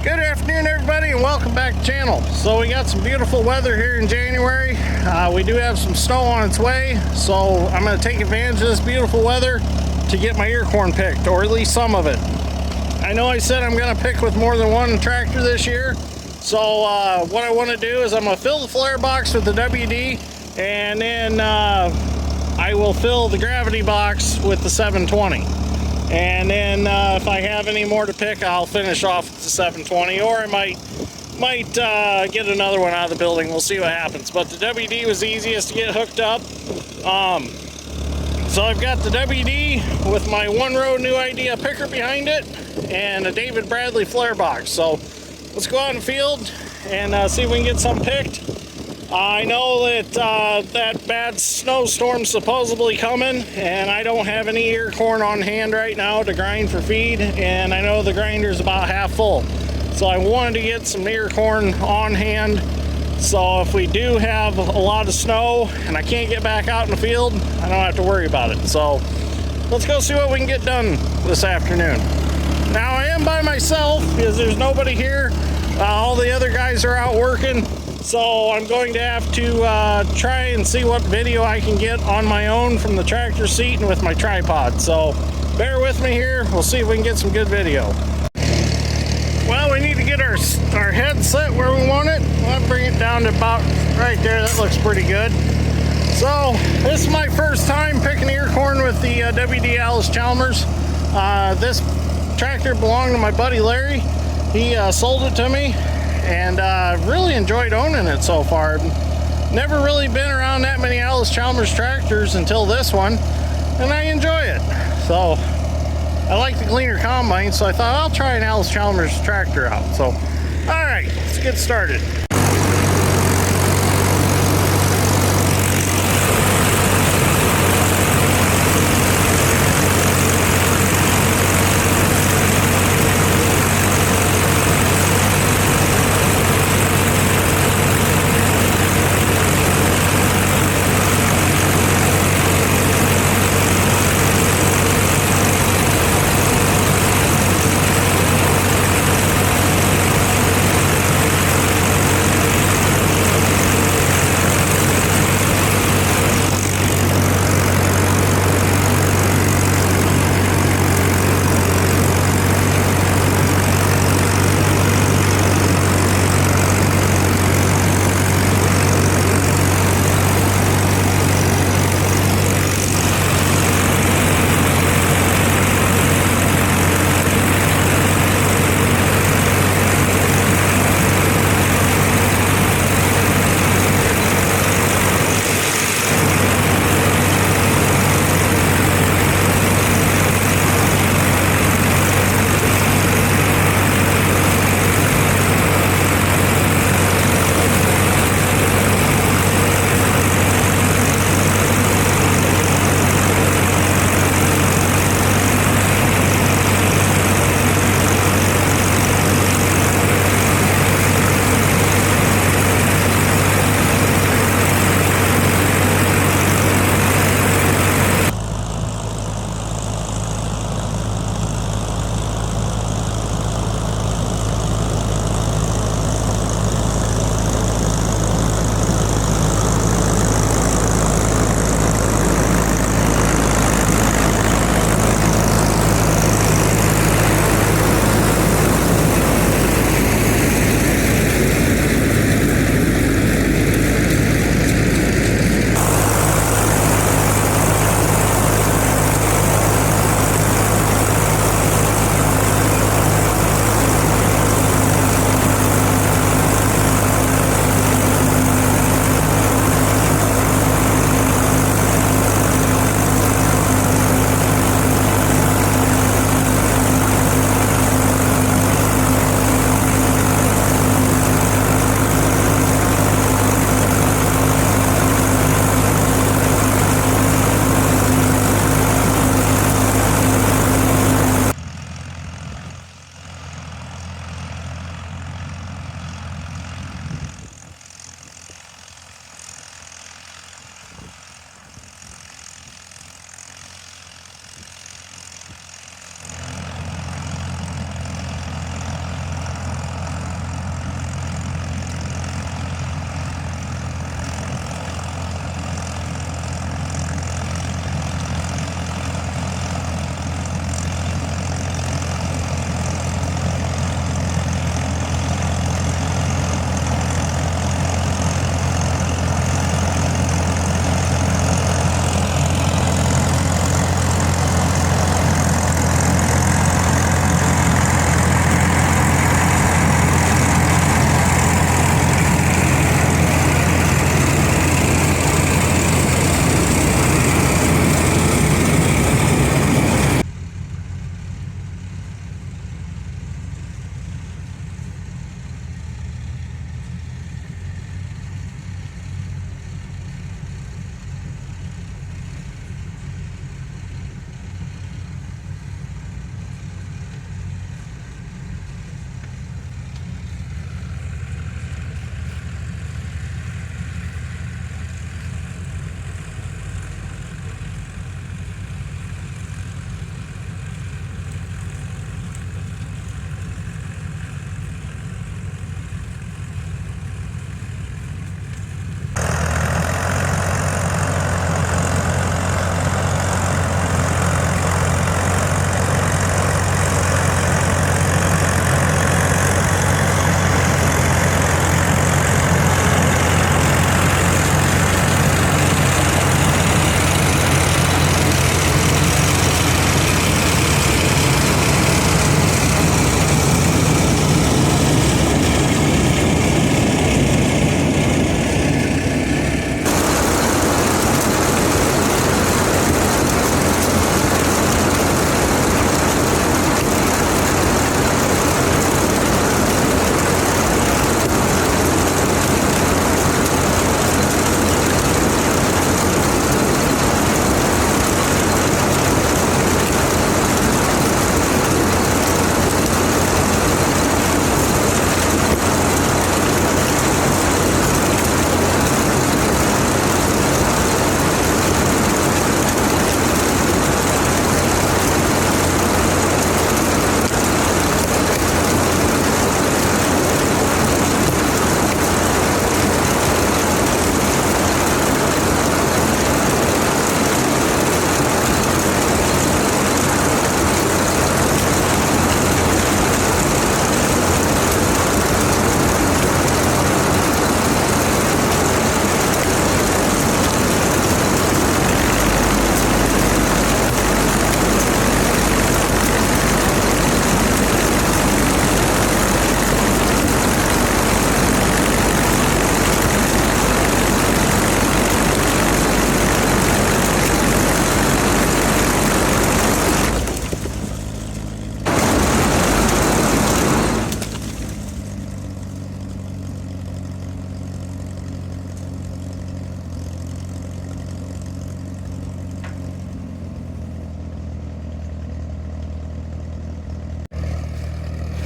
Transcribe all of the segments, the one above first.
Good afternoon, everybody, and welcome back to the channel. So we got some beautiful weather here in January. We do have some snow on its way, so I'm going to take advantage of this beautiful weather to get my ear corn picked, or at least some of it. I know I said I'm going to pick with more than one tractor this year, so what I want to do is I'm going to fill the flare box with the WD, and then I will fill the gravity box with the 720. And then if I have any more to pick, I'll finish off with the 720, or I might get another one out of the building. We'll see what happens. But the WD was the easiest to get hooked up. So I've got the WD with my one-row New Idea picker behind it and a David Bradley flare box. So let's go out in the field and see if we can get some picked. I know that that bad snowstorm's supposedly coming, and I don't have any ear corn on hand right now to grind for feed, and I know the grinder's about half full. So I wanted to get some ear corn on hand, so if we do have a lot of snow and I can't get back out in the field, I don't have to worry about it. So let's go see what we can get done this afternoon. Now I am by myself because there's nobody here. All the other guys are out working. So I'm going to have to try and see what video I can get on my own from the tractor seat and with my tripod. So bear with me here. We'll see if we can get some good video. Well, we need to get our head set where we want it. I'll bring it down to about right there. That looks pretty good. So this is my first time picking ear corn with the WD Allis-Chalmers. This tractor belonged to my buddy Larry. He sold it to me, and really enjoyed owning it so far. Never really been around that many Allis-Chalmers tractors until this one, and I enjoy it. So I like the Gleaner combine, so I thought I'll try an Allis-Chalmers tractor out. So all right, let's get started.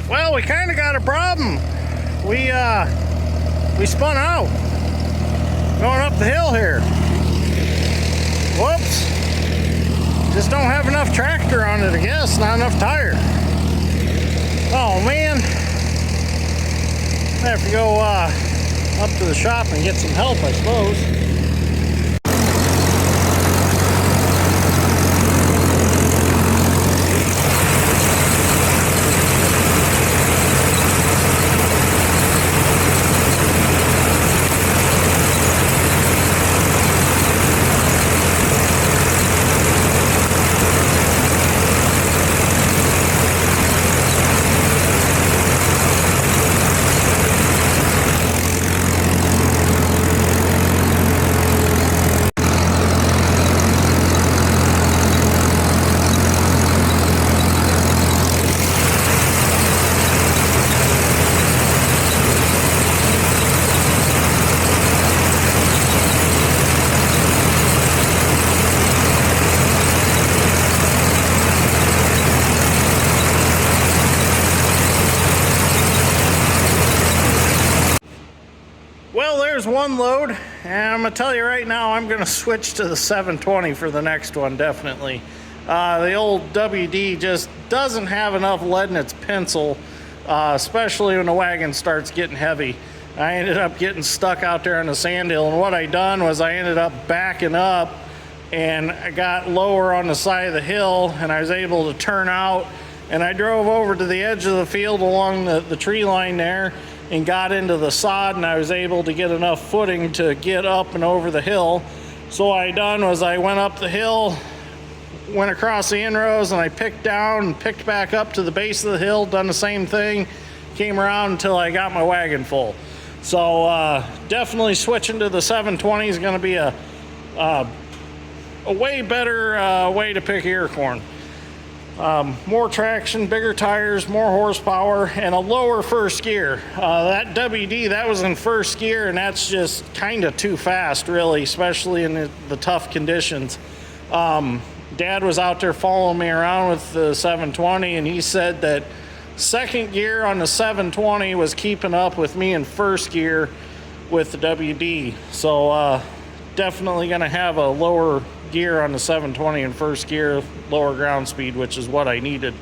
Well, we kind of got a problem. We spun out going up the hill here. Whoops. Just don't have enough tractor on it, I guess. Not enough tire. Oh, man. I have to go up to the shop and get some help, I suppose. Well, there's one load, and I'm gonna tell you right now, I'm gonna switch to the 720 for the next one, definitely. The old WD just doesn't have enough lead in its pencil, especially when the wagon starts getting heavy. I ended up getting stuck out there on the sand hill, and what I done was I ended up backing up, and I got lower on the side of the hill, and I was able to turn out, and I drove over to the edge of the field along the tree line there, and got into the sod, and I was able to get enough footing to get up and over the hill. So what I done was I went up the hill, went across the inrows, and I picked down and picked back up to the base of the hill, done the same thing, came around until I got my wagon full. So definitely switching to the 720 is going to be a way better way to pick ear corn. More traction, bigger tires, more horsepower, and a lower first gear. That WD, that was in first gear, and that's just kind of too fast, really, especially in the tough conditions. Dad was out there following me around with the 720, and he said that second gear on the 720 was keeping up with me in first gear with the WD. So definitely going to have a lower gear on the 720 in first gear, lower ground speed, which is what I needed.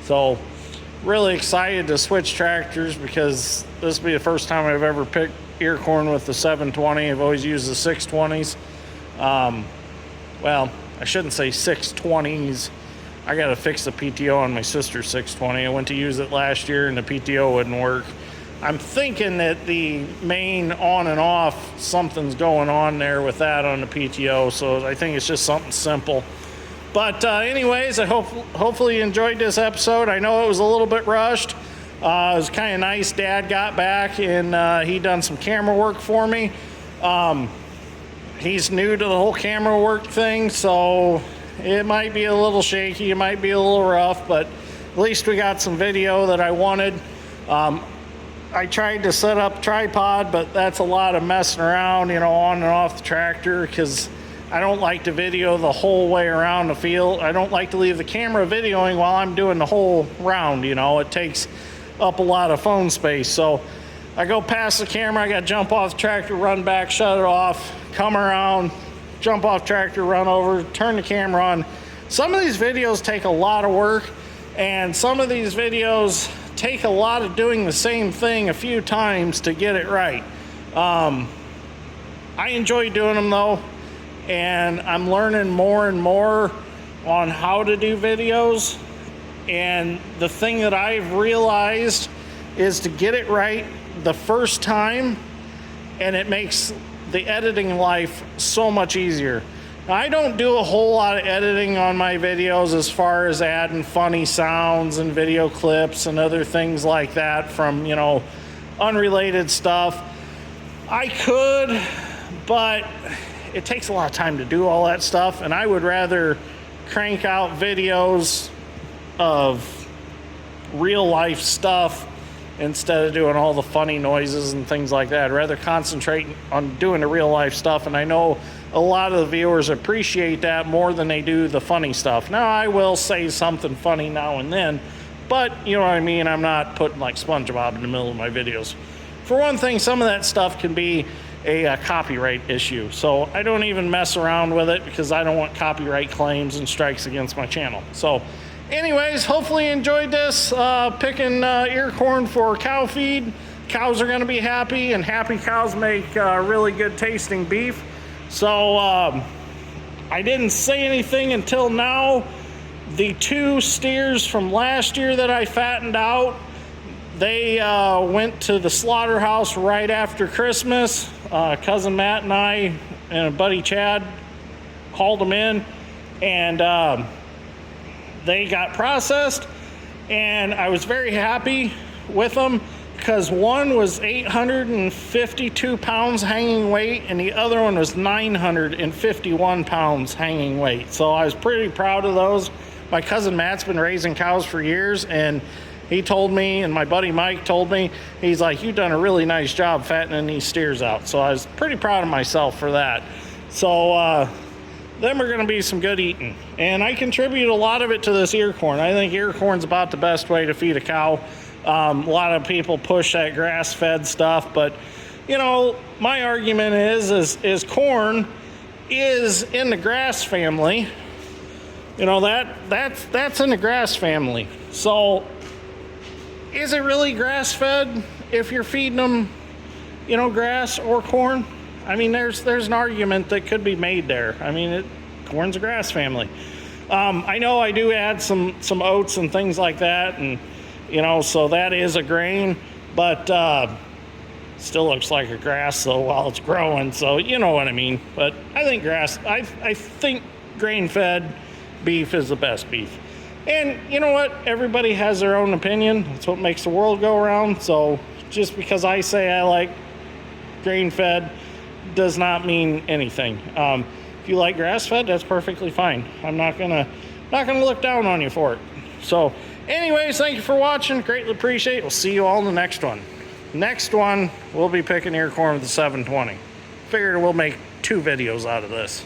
So really excited to switch tractors because this will be the first time I've ever picked ear corn with the 720. I've always used the 620s. Well, I shouldn't say 620s. I got to fix the PTO on my sister's 620. I went to use it last year and the PTO wouldn't work. I'm thinking that the main on and off, something's going on there with that on the PTO, so I think it's just something simple. But anyways, I hopefully you enjoyed this episode. I know it was a little bit rushed. It was kind of nice. Dad got back and he done some camera work for me. He's new to the whole camera work thing, so it might be a little shaky, it might be a little rough, but at least we got some video that I wanted. I tried to set up a tripod, but that's a lot of messing around, you know, on and off the tractor, because I don't like to video the whole way around the field. I don't like to leave the camera videoing while I'm doing the whole round, you know. It takes up a lot of phone space. So I go past the camera, I got to jump off the tractor, run back, shut it off, come around, jump off tractor, run over, turn the camera on. Some of these videos take a lot of work, and some of these videos take a lot of doing the same thing a few times to get it right. I enjoy doing them though, and I'm learning more and more on how to do videos. And the thing that I've realized is to get it right the first time, and it makes the editing life so much easier. Now, I don't do a whole lot of editing on my videos as far as adding funny sounds and video clips and other things like that from, you know, unrelated stuff. I could, but it takes a lot of time to do all that stuff, and I would rather crank out videos of real life stuff instead of doing all the funny noises and things like that. I'd rather concentrate on doing the real life stuff, and I know a lot of the viewers appreciate that more than they do the funny stuff. Now, I will say something funny now and then, but you know what I mean, I'm not putting like SpongeBob in the middle of my videos. For one thing, some of that stuff can be a copyright issue, so I don't even mess around with it because I don't want copyright claims and strikes against my channel. So anyways, hopefully you enjoyed this, picking ear corn for cow feed. Cows are going to be happy, and happy cows make really good tasting beef. So I didn't say anything until now. The 2 steers from last year that I fattened out, they went to the slaughterhouse right after Christmas. Cousin Matt and I and a buddy Chad hauled them in, and they got processed, and I was very happy with them because one was 852 pounds hanging weight and the other one was 951 pounds hanging weight. So I was pretty proud of those. My cousin Matt's been raising cows for years, and he told me, and my buddy Mike told me, he's like, you've done a really nice job fattening these steers out. So I was pretty proud of myself for that. So them are going to be some good eating. And I contribute a lot of it to this ear corn. I think ear corn's about the best way to feed a cow. A lot of people push that grass-fed stuff, but you know, my argument is corn is in the grass family. You know, that's in the grass family. So is it really grass-fed if you're feeding them, you know, grass or corn? I mean, there's an argument that could be made there. I mean, corn's a grass family. I know I do add some oats and things like that, and you know, so that is a grain, but still looks like a grass, so while it's growing, so you know what I mean. But I think I think grain-fed beef is the best beef. And you know what? Everybody has their own opinion. That's what makes the world go around. So just because I say I like grain-fed does not mean anything. If you like grass-fed, that's perfectly fine. I'm not gonna look down on you for it. So anyways, thank you for watching. Greatly appreciate it. We'll see you all in the next one. Next one, we'll be picking ear corn with the 720. Figured we'll make 2 videos out of this.